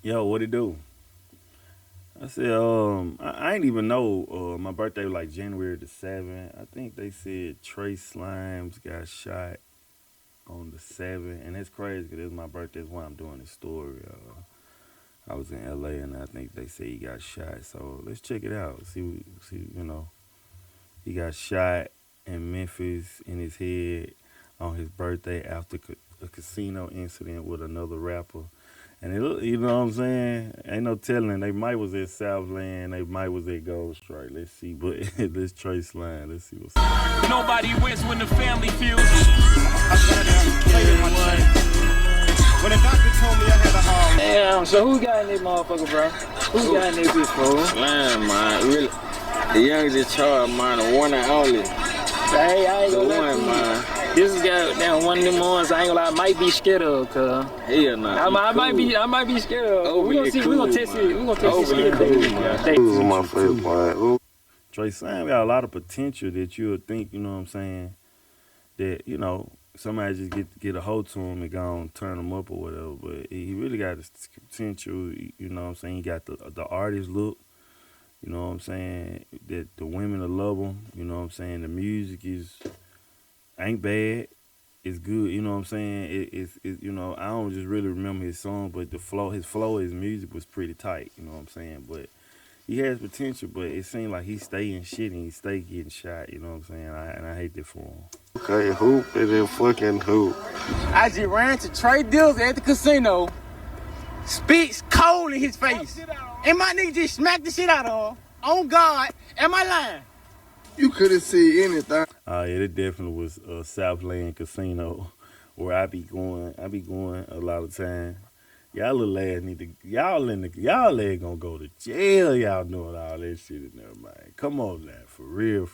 Yo, what it do? I said, I ain't even know. My birthday was like January the 7th. I think they said Trey Slimes got shot on the 7th, and that's crazy because it's my birthday. That's why I'm doing this story. I was in LA, and I think they say he got shot. So let's check it out. See, he got shot in Memphis in his head on his birthday after a casino incident with another rapper. And you know what I'm saying? Ain't no telling. They might was at Southland. They might was at Gold Strike. Let's see. But let's trace line. Let's see what's up. Nobody wins when the family feels. When the doctor told me I had a heart. Damn, so who got in this motherfucker, bro? Who got in this bitch, fool? Slim, man. Really, the youngest child, man, the one and only. Hey, I ain't The gonna one, lie. man. This is goddamn one of them ones I ain't gonna lie, I might be scared of, cuz. Hell nah. I might be scared of. Oh, We gonna see, we gonna test it. We gonna test this shit. This is my favorite part. Trey Slimes got a lot of potential that you would think, you know what I'm saying, that, somebody just get a hold to him and go and turn him up or whatever. But he really got this potential, you know what I'm saying? He got the artist look, you know what I'm saying? That the women will love him, you know what I'm saying? The music ain't bad. It's good, you know what I'm saying? I don't just really remember his song, but his flow, his music was pretty tight, you know what I'm saying? But he has potential, but it seems like he stay in shit and he stay getting shot, you know what I'm saying? And I hate that for him. Okay, hoop and then fucking hoop. I just ran to Trey Dills at the casino. Spits cold in his face. And my nigga just smacked the shit out of her. On God. Am I lying? You couldn't see anything. Yeah, it definitely was Southland Casino where I be going a lot of time. Y'all little ass y'all ass gonna go to jail. Y'all doing all that shit in there, man. Come on now, for real.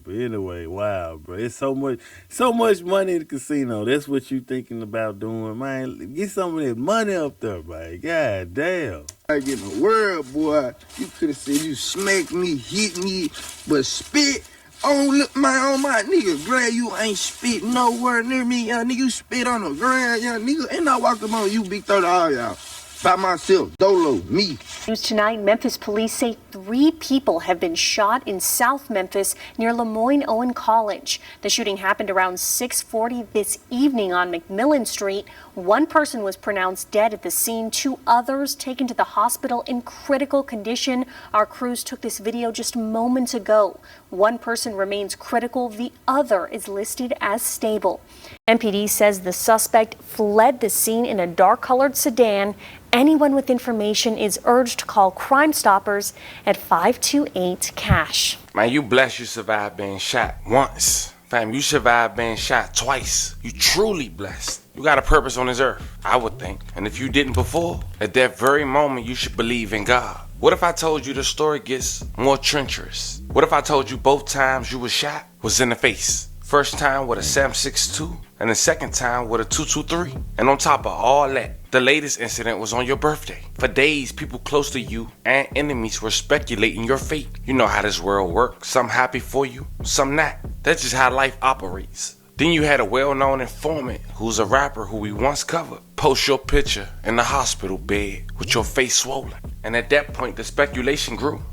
But anyway, wow, bro. It's so much money in the casino. That's what you thinking about doing, man. Get some of that money up there, man. God damn. Like in the world, boy, you could have said you smacked me, hit me, but spit on my nigga. Grab, you ain't spit nowhere near me, young nigga. You spit on the ground, young nigga. And I walked up on you, big 30, all y'all. By myself, Dolo, me. News tonight, Memphis police say 3 people have been shot in South Memphis near Lemoyne Owen College. The shooting happened around 6:40 this evening on McMillan Street. 1 person was pronounced dead at the scene, 2 others taken to the hospital in critical condition. Our crews took this video just moments ago. 1 person remains critical, the other is listed as stable. MPD says the suspect fled the scene in a dark-colored sedan. Anyone with information is urged to call Crime Stoppers at 528-CASH. Man, you blessed you survived being shot once. Fam, you survived being shot twice. You truly blessed. You got a purpose on this earth, I would think. And if you didn't before, at that very moment, you should believe in God. What if I told you the story gets more treacherous? What if I told you both times you were shot was in the face? First time with a 7.62 and the second time with a 2.23. And on top of all that, the latest incident was on your birthday. For days, people close to you and enemies were speculating your fate. You know how this world works. Some happy for you, some not. That's just how life operates. Then you had a well-known informant who's a rapper who we once covered post your picture in the hospital bed with your face swollen. And at that point, the speculation grew.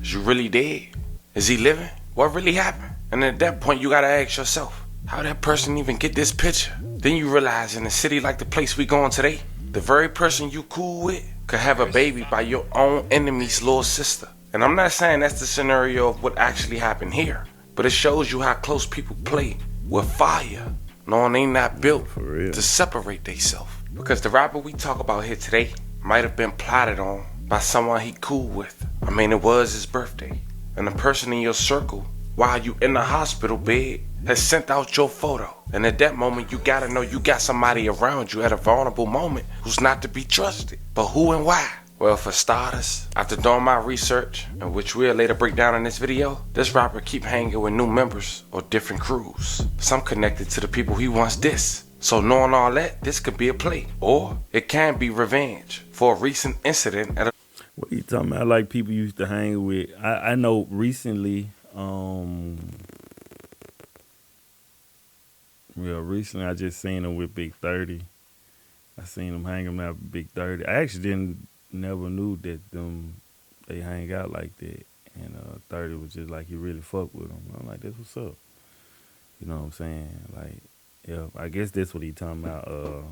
Is you really dead? Is he living? What really happened? And at that point, you gotta ask yourself, how that person even get this picture? Then you realize in a city like the place we going today, the very person you cool with could have a baby by your own enemy's little sister. And I'm not saying that's the scenario of what actually happened here, but it shows you how close people play with fire, knowing they not built to separate themselves. Because the rapper we talk about here today might have been plotted on by someone he cool with. I mean, it was his birthday, and the person in your circle while you in the hospital bed has sent out your photo. And at that moment, you gotta know you got somebody around you at a vulnerable moment who's not to be trusted. But who and why? Well, for starters, after doing my research, and which we'll later break down in this video, this rapper keep hanging with new members or different crews. Some connected to the people he once dissed. So knowing all that, this could be a play. Or it can be revenge for a recent incident at a... What you talking about? Like people used to hang with. I know recently, recently I just seen him with Big 30. I seen him hanging out with Big 30. I actually didn't never knew that they hang out like that. And 30 was just like he really fucked with him. I'm like, that's what's up. You know what I'm saying? Like, yeah, I guess that's what he talking about.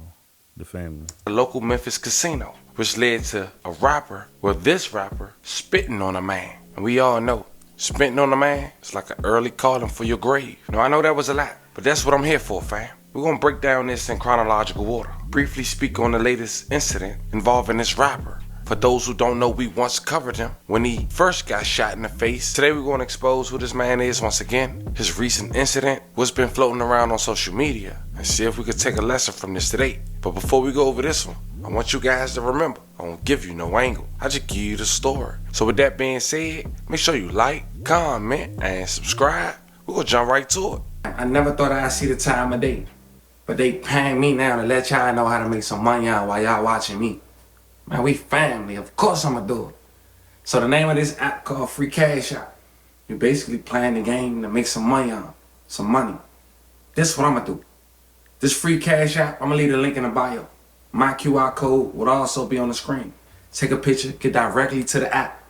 The family. The local Memphis casino, which led to a rapper, well, this rapper spitting on a man. And we all know, spitting on a man is like an early calling for your grave. Now, I know that was a lot, but that's what I'm here for, fam. We're gonna break down this in chronological order. Briefly speak on the latest incident involving this rapper. For those who don't know, we once covered him when he first got shot in the face. Today we're going to expose who this man is once again, his recent incident, what's been floating around on social media, and see if we could take a lesson from this today. But before we go over this one, I want you guys to remember, I won't give you no angle. I just give you the story. So with that being said, make sure you like, comment, and subscribe. We're going to jump right to it. I never thought I'd see the time of day, but they paying me now to let y'all know how to make some money out while y'all watching me. Man, we family. Of course I'ma do it. So the name of this app called Free Cash App. You're basically playing the game to make some money on. Some money. This is what I'ma do. This Free Cash App, I'ma leave the link in the bio. My QR code would also be on the screen. Take a picture, get directly to the app.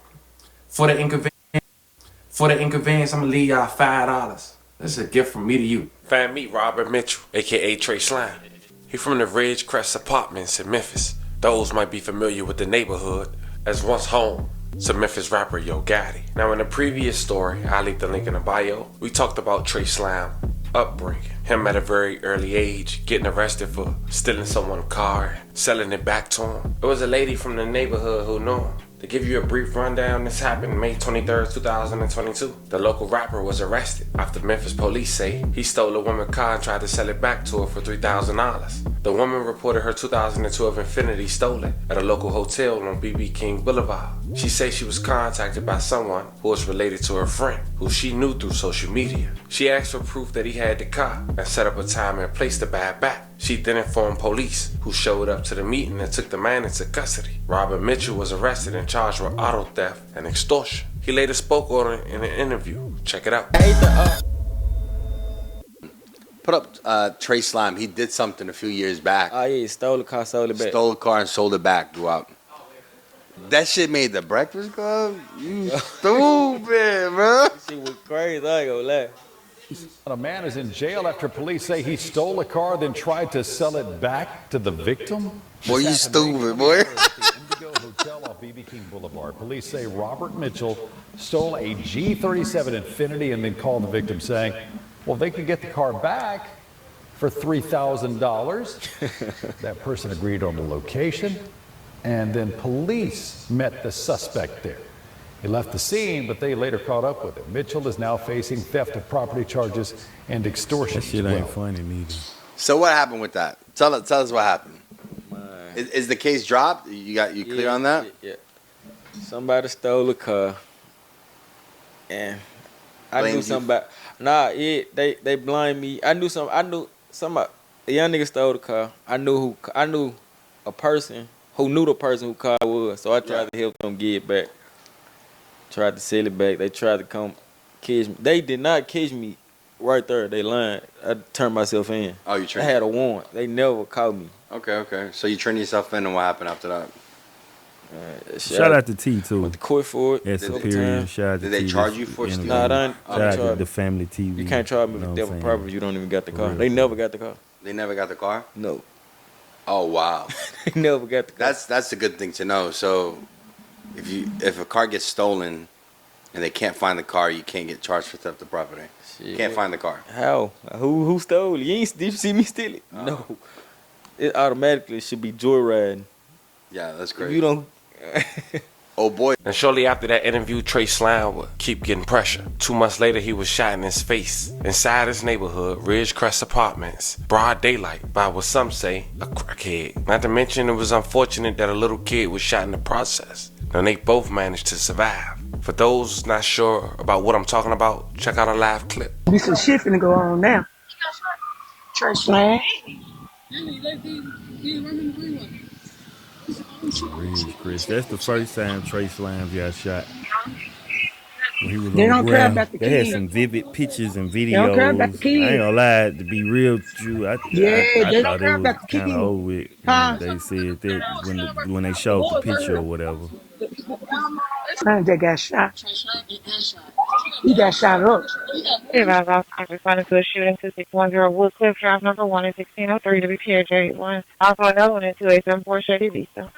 For the inconvenience, I'ma leave y'all $5. This is a gift from me to you. Fam, meet Robert Mitchell, aka Trey Slimes. He from the Ridgecrest Apartments in Memphis. Those might be familiar with the neighborhood as once home to Memphis rapper Yo Gotti. Now in the previous story, I'll leave the link in the bio, we talked about Trey Slimes' upbringing. Him at a very early age getting arrested for stealing someone's car and selling it back to him. It was a lady from the neighborhood who knew him. To give you a brief rundown, this happened May 23rd, 2022. The local rapper was arrested after Memphis police say he stole a woman's car and tried to sell it back to her for $3,000. The woman reported her 2012 Infiniti stolen at a local hotel on BB King Boulevard. She said she was contacted by someone who was related to her friend, who she knew through social media. She asked for proof that he had the car and set up a time and place to buy it back. She then informed police, who showed up to the meeting and took the man into custody. Robert Mitchell was arrested and charged with auto theft and extortion. He later spoke on it in an interview. Check it out. Put up Trey Slime. He did something a few years back. Oh, yeah, stole the car, sold it back. Stole the car and sold it back. Grew up. That shit made the Breakfast Club. You stupid, bro. She was crazy. I ain't gonna lie. A man is in jail after police say he stole a car, then tried to sell it back to the victim. Boy, you stupid, boy. At the Indigo Hotel off BB King Boulevard, police say Robert Mitchell stole a G37 Infiniti and then called the victim saying, well, they could get the car back for $3,000. That person agreed on the location, and then police met the suspect there. He left the scene, but they later caught up with him. Mitchell is now facing theft of property charges and extortion. That shit ain't funny neither. So what happened with that? Tell us what happened. Is the case dropped? You clear on that? Yeah. Somebody stole a car, and I knew somebody. Nah, yeah, they blind me. I knew somebody. A young nigga stole the car. I knew a person who knew the person who car was. So I tried to help them get it back. Tried to sell it back. They tried to come catch me. They did not catch me right there. They lying. I turned myself in. Oh, you I turned? had a warrant. They never caught me. Okay. So you turned yourself in, and what happened after that? Shout out to T too. Went to court for it. At Superior. Shout out to Did they T. charge you for Interview. stealing? Nah, they ain't Shout out charge. to the family TV. You can't charge me You know with what I'm devil saying? property. You don't even got the For car. real. They never got the car. They never got the car? No. Oh, wow. They never got the car. That's a good thing to know. So if a car gets stolen and they can't find the car, you can't get charged for theft of property. Shit. You can't find the car. How? Who stole it? Did you see me steal it? No. It automatically should be joyriding. Yeah, that's If crazy. you don't. Oh boy. And shortly after that interview, Trey Slimes would keep getting pressure. 2 months later, he was shot in his face inside his neighborhood, Ridgecrest Apartments, broad daylight, by what some say a crackhead. Not to mention, it was unfortunate that a little kid was shot in the process. And they both managed to survive. For those not sure about what I'm talking about, check out a live clip. Be some shit finna go on now. TraiSlime. Ridgecrest. That's the first time Trey Slimes got shot. when he was They on the don't care ground. about the They had kids. some vivid pictures and They don't care about the videos. I ain't kids. gonna lie, to be real with you, Yeah, I they don't thought it care was about the kind of kids. over with when Huh? they said that when they showed the picture or whatever. Man, they got shot. He got shot up. Hey, guys, I was responding to a shooting 2610 Woodcliff Drive, number 1 and 1603 to be PRJ1. Also, another one in 2874 Shady Vista.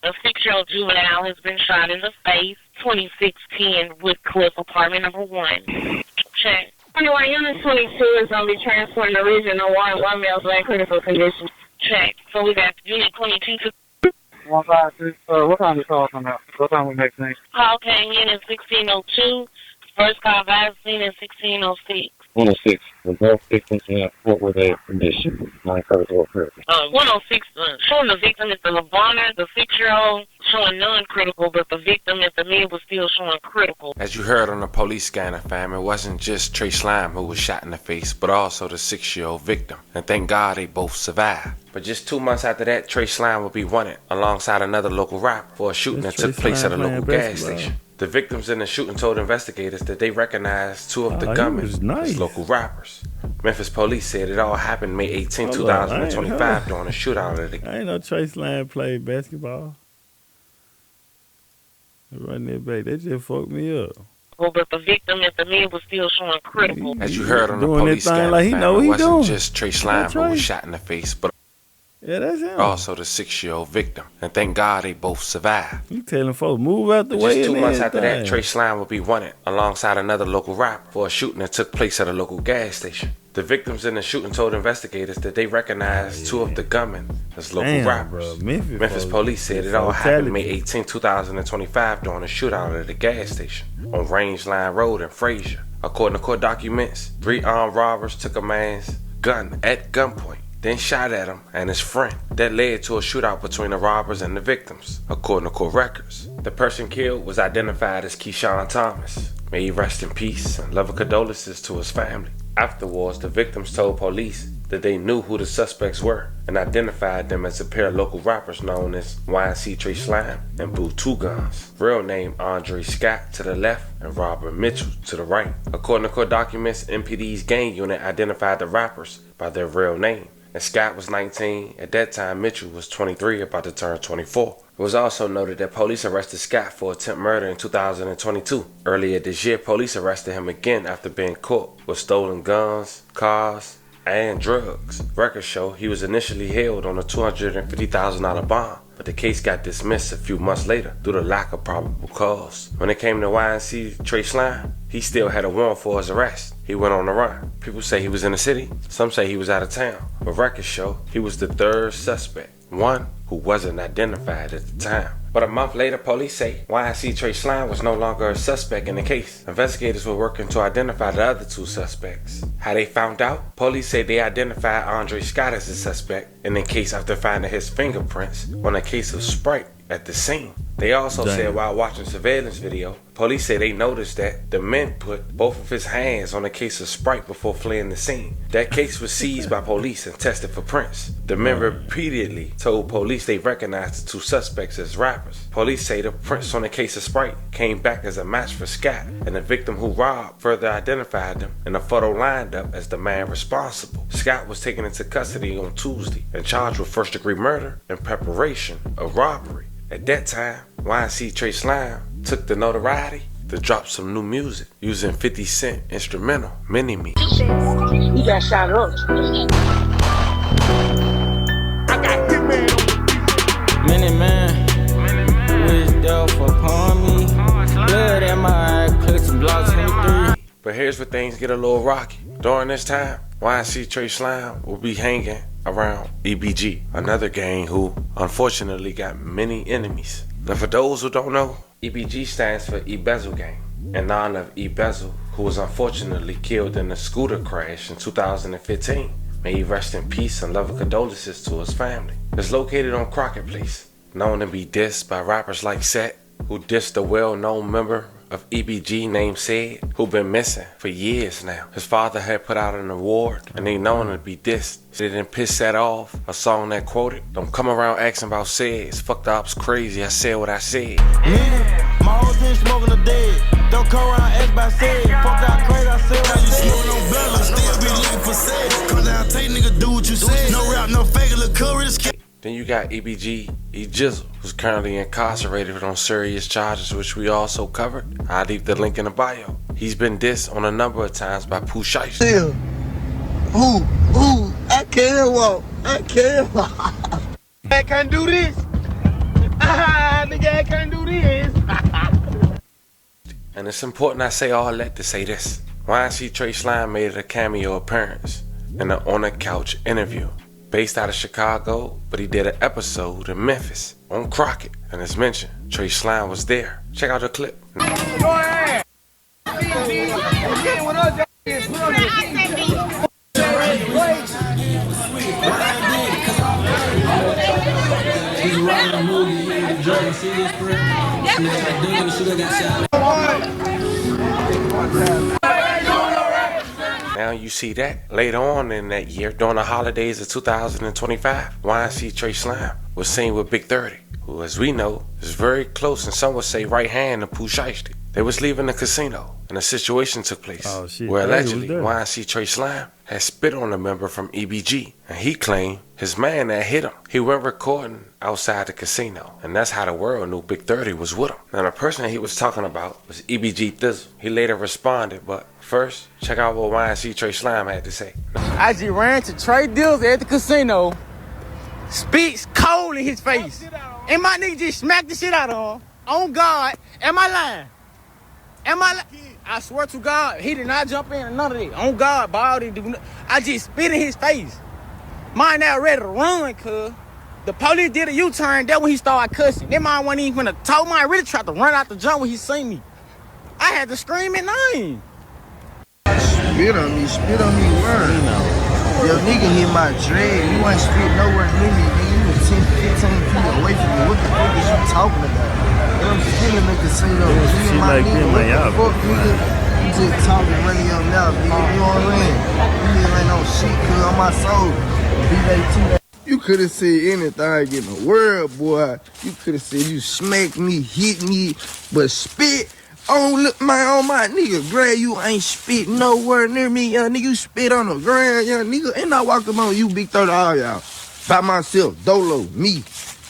A 6-year-old juvenile has been shot in the face, 2610 Woodcliff, apartment number 1. Check. Anyway, Unit 22 is going to be transporting the regional one male's in critical condition. Check. So we got Unit 22 to... 156, what time you call from that? What time we make things? Call came in at 1602. First call vaccine in 1606. 106. The both victims in what were their condition? Non-critical or critical? 106, showing the victim is the Lavonna, the 6-year-old, showing non-critical, but the victim at the mid was still showing critical. As you heard on the police scanner, fam, it wasn't just Trey Slime who was shot in the face, but also the 6-year-old victim. And thank God they both survived. But just 2 months after that, Trey Slime would be wanted alongside another local rapper for a shooting that took place at a local gas station. The victims in the shooting told investigators that they recognized 2 of the gunmen as local rappers. Memphis police said it all happened May 18, 2025 during a shootout at the... I ain't know Trey Slimes played basketball. Running that back, they just fucked me up. Well, but the victim at the mid was still showing critical. As you heard on the police scanner, like it wasn't doing. just Trey Slime who was shot in the face, but yeah, that's him. Also the 6-year-old victim. And thank God they both survived. You telling folks move out the way. Just 2 months after that, Trey Slime would be wanted alongside another local rapper for a shooting that took place at a local gas station. The victims in the shooting told investigators that they recognized 2 of the gunmen as local rappers. Bro, Memphis police said it all happened May 18, 2025 during a shootout at a gas station on Range Line Road in Frazier. According to court documents, 3 armed robbers took a man's gun at gunpoint, then shot at him and his friend. That led to a shootout between the robbers and the victims, according to court records. The person killed was identified as Keyshawn Thomas. May he rest in peace and love and condolences to his family. Afterwards, the victims told police that they knew who the suspects were and identified them as a pair of local rappers known as YNC Trey Slime and Boo Two Guns. Real name Andre Scott to the left and Robert Mitchell to the right. According to court documents, MPD's gang unit identified the rappers by their real name. And Scott was 19. At that time, Mitchell was 23, about to turn 24. It was also noted that police arrested Scott for attempt murder in 2022. Earlier this year, police arrested him again after being caught with stolen guns, cars, and drugs. Records show he was initially held on a $250,000 bond, but the case got dismissed a few months later due to lack of probable cause. When it came to YNC Trey Slime, he still had a warrant for his arrest. He went on the run. People say he was in the city, some say he was out of town, but records show he was the 3rd suspect, one who wasn't identified at the time. But a month later, police say YNC Trey Slime was no longer a suspect in the case. Investigators were working to identify the other 2 suspects. How they found out? Police say they identified Andre Scott as a suspect in the case after finding his fingerprints on a case of Sprite at the scene. They also said while watching surveillance video, police say they noticed that the men put both of his hands on a case of Sprite before fleeing the scene. That case was seized by police and tested for prints. The men repeatedly told police they recognized the 2 suspects as rappers. Police say the prints on the case of Sprite came back as a match for Scott, and the victim who robbed further identified them, and the photo lined up as the man responsible. Scott was taken into custody on Tuesday and charged with 1st-degree murder and preparation of robbery. At that time, YNC Trey Slime took the notoriety to drop some new music using 50 Cent instrumental, Mini Me. He got shot up. Many man, wish death upon me. Blood at my eye, click some blocks 23. But here's where things get a little rocky. During this time, YNC Trey Slime will be hanging around EBG, another gang who unfortunately got many enemies. Now for those who don't know, EBG stands for Ebezel Gang, in honor of Ebezel, who was unfortunately killed in a scooter crash in 2015. May he rest in peace and love and condolences to his family. It's located on Crockett Place, known to be dissed by rappers like Set, who dissed a well-known member of EBG named Said, who been missing for years now. His father had put out an award, and they known to be dissed. They didn't piss that off, a song that quoted, "Don't come around asking about Said, it's fucked up's crazy, I said what I said." My whole team smoking the dead. Don't come around X by said. Fuck out crazy, I said what I said. Smoking on blood, still be looking for sex. Come down, take nigga, do what you say. No rap, no fake, look courage. Then you got EBG, E-Jizzle, who's currently incarcerated on serious charges, which we also covered. I'll leave the link in the bio. He's been dissed on a number of times by Pooh Shiesty. Still. Ooh, I can't walk. I can't walk. I can't do this. Nigga, I can't do this. And it's important I say all that to say this. YNC TraiSlime made a cameo appearance in an On the Couch interview. Based out of Chicago, but he did an episode in Memphis on Crockett. And as mentioned, TraiSlime was there. Check out the clip. Go ahead. Now you see that later on in that year, during the holidays of 2025, YNC TraiSlime was seen with Big 30, who, as we know, is very close and some would say right hand to Pooh Shiesty. They was leaving the casino, and a situation took place where allegedly YNC TraiSlime had spit on a member from EBG, and he claimed his man that hit him. He went recording outside the casino, and that's how the world knew Big 30 was with him. Now the person that he was talking about was EBG Thizzle. He later responded, but first, check out what YNC TraiSlime had to say. I just ran to Trey Dills at the casino, spits cold in his face, and my nigga just smacked the shit out of him. On God, am I lying? I swear to God, he did not jump in or none of that. On God, ball didn't do nothing. I just spit in his face. Mine now ready to run, cuz. The police did a U-turn, that when he started cussing. That man wasn't even gonna talk. Mine really tried to run out the jump when he seen me. I had to scream his name. Spit on me, word. Yo, nigga hit my dread. You ain't spit nowhere near me, nigga. You was 10, 15 feet away from me. What the fuck is you talking about? I'm still in the casino. She like them, man. Y'all nigga? You just talking, running your mouth, nigga. You know what I mean? You nigga ain't no shit, cuz on my soul. You could have said anything in the world, boy. You could have said you smacked me, hit me, but spit on my nigga. Grab, you ain't spit nowhere near me, young nigga. You spit on the ground, young nigga. And I walked up on you, Big 30, all y'all. By myself, Dolo, me.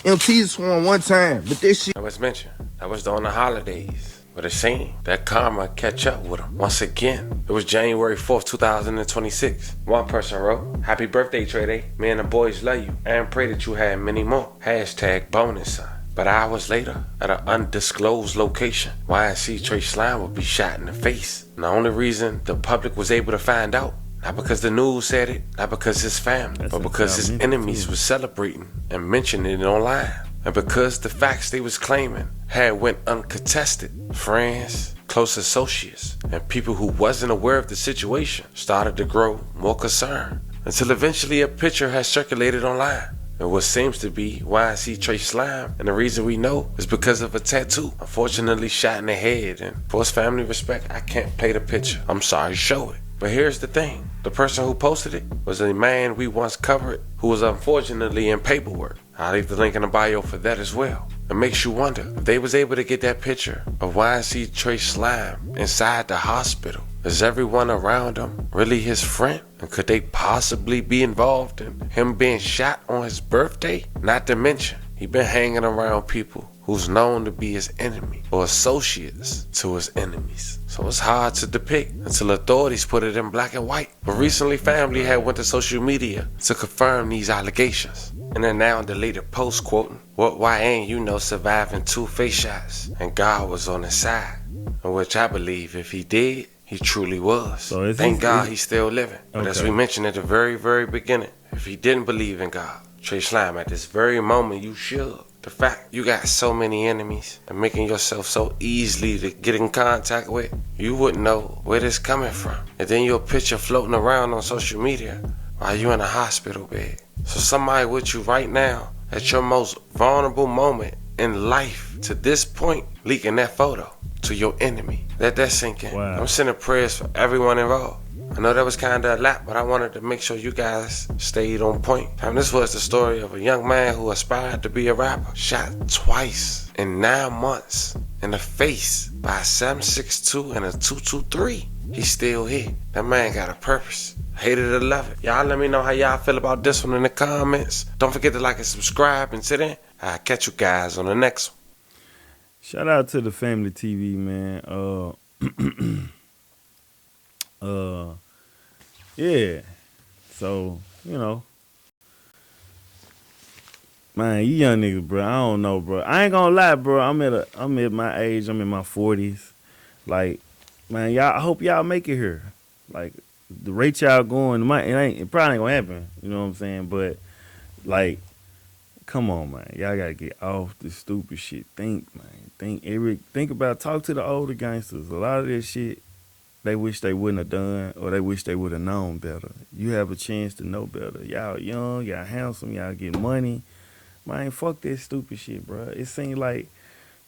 MT Swan one time, but this shit. I was mentioned, I was during the holidays. But it seemed that karma catch up with him. Once again, it was January 4th, 2026. One person wrote, "Happy birthday, Trey Day. Me and the boys love you and pray that you have many more. # bonus sign." But hours later, at an undisclosed location, YNC TraiSlime would be shot in the face. And the only reason the public was able to find out, not because the news said it, not because his family, but because his enemies were celebrating and mentioning it online. And because the facts they was claiming had went uncontested, friends, close associates, and people who wasn't aware of the situation started to grow more concerned, until eventually a picture has circulated online. And what seems to be YNC TraiSlime, and the reason we know is because of a tattoo, unfortunately shot in the head. And for his family respect, I can't play the picture. I'm sorry to show it. But here's the thing. The person who posted it was a man we once covered who was unfortunately in paperwork. I'll leave the link in the bio for that as well. It makes you wonder if they was able to get that picture of YNC TraiSlime inside the hospital. Is everyone around him really his friend? And could they possibly be involved in him being shot on his birthday? Not to mention, he been hanging around people who's known to be his enemy or associates to his enemies. So it's hard to depict until authorities put it in black and white. But recently family had went to social media to confirm these allegations. And they're now deleted posts quoting, "What YN you know surviving 2 face shots and God was on his side." And which I believe if he did, he truly was. So thank God he's still living. But as we mentioned at the very, very beginning, if he didn't believe in God, TraiSlime, at this very moment you should. The fact you got so many enemies and making yourself so easily to get in contact with, you wouldn't know where this coming from. And then your picture floating around on social media while you in a hospital bed. So somebody with you right now at your most vulnerable moment in life to this point leaking that photo to your enemy. Let that sink in. Wow. I'm sending prayers for everyone involved. I know that was kind of a lot, but I wanted to make sure you guys stayed on point. This was the story of a young man who aspired to be a rapper, shot twice in 9 months in the face by a 7.62 and a 2.23. He's still here. That man got a purpose. Hate it or love it. Y'all let me know how y'all feel about this one in the comments. Don't forget to like and subscribe. And sit in. I'll catch you guys on the next one. Shout out to the family TV, man. Yeah. So, you know. Man, you young niggas, bro. I don't know, bro. I ain't gonna lie, bro. I'm at my age. I'm in my 40s. Like, man, y'all. I hope y'all make it here. Like, the rate y'all going, it probably ain't gonna happen. You know what I'm saying? But, like, come on, man. Y'all gotta get off this stupid shit. Think, man. Think about. Talk to the older gangsters. A lot of this shit, they wish they wouldn't have done, or they wish they would have known better. You have a chance to know better. Y'all young, y'all handsome, y'all get money. Man, fuck that stupid shit, bro. It seemed like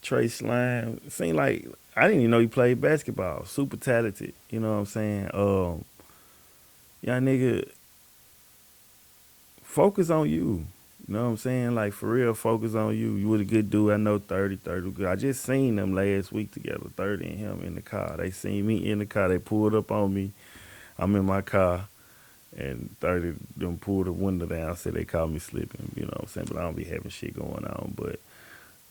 Trey Slimes. It seemed like I didn't even know he played basketball. Super talented. You know what I'm saying? Y'all nigga, focus on you. You know what I'm saying? Like, for real, focus on you. You was a good dude. I know 30 was good. I just seen them last week together, 30 and him in the car. They seen me in the car. They pulled up on me. I'm in my car. And 30 them pulled the window down, said they called me slipping, you know what I'm saying? But I don't be having shit going on. But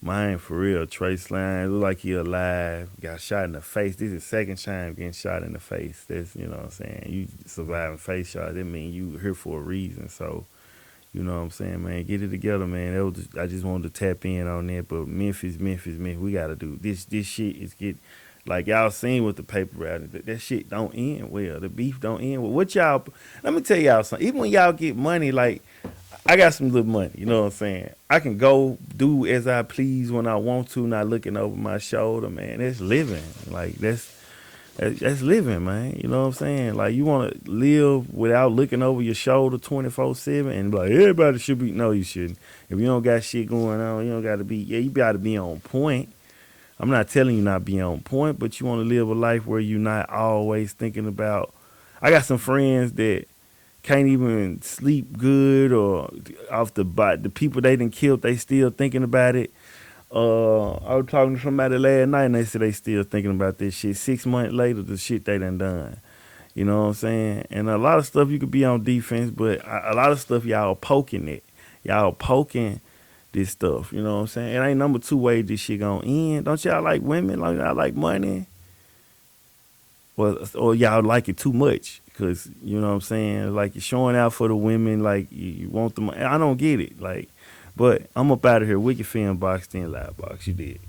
mine, for real, Trey Slimes, look like he alive, got shot in the face. This is second time getting shot in the face. That's, you know what I'm saying? You surviving face shot, that mean you here for a reason. So, you know what I'm saying, man? Get it together, man. I just wanted to tap in on that. But Memphis, we got to do this. This shit is getting... Like y'all seen with the paper route, that shit don't end well. The beef don't end well. What y'all? Let me tell y'all something. Even when y'all get money, like I got some little money. You know what I'm saying? I can go do as I please when I want to, not looking over my shoulder, man. That's living. Like that's living, man. You know what I'm saying? Like you want to live without looking over your shoulder 24/7 and be like everybody should be. No, you shouldn't. If you don't got shit going on, you don't got to be. Yeah, you got to be on point. I'm not telling you not be on point, but you want to live a life where you're not always thinking about. I got some friends that can't even sleep good, or off the people they done killed, they still thinking about it. I was talking to somebody last night, and they said they still thinking about this shit. 6 months later, the shit they done. You know what I'm saying? And a lot of stuff you could be on defense, but a lot of stuff y'all poking it. Y'all poking this stuff, you know what I'm saying? It ain't number 2 way this shit gonna end. Don't y'all like women? Like y'all like money? Or y'all like it too much? Because, you know what I'm saying? Like you're showing out for the women, like you want them. I don't get it. Like, but I'm up out of here. Wikid Film Box, then Live Box. You did.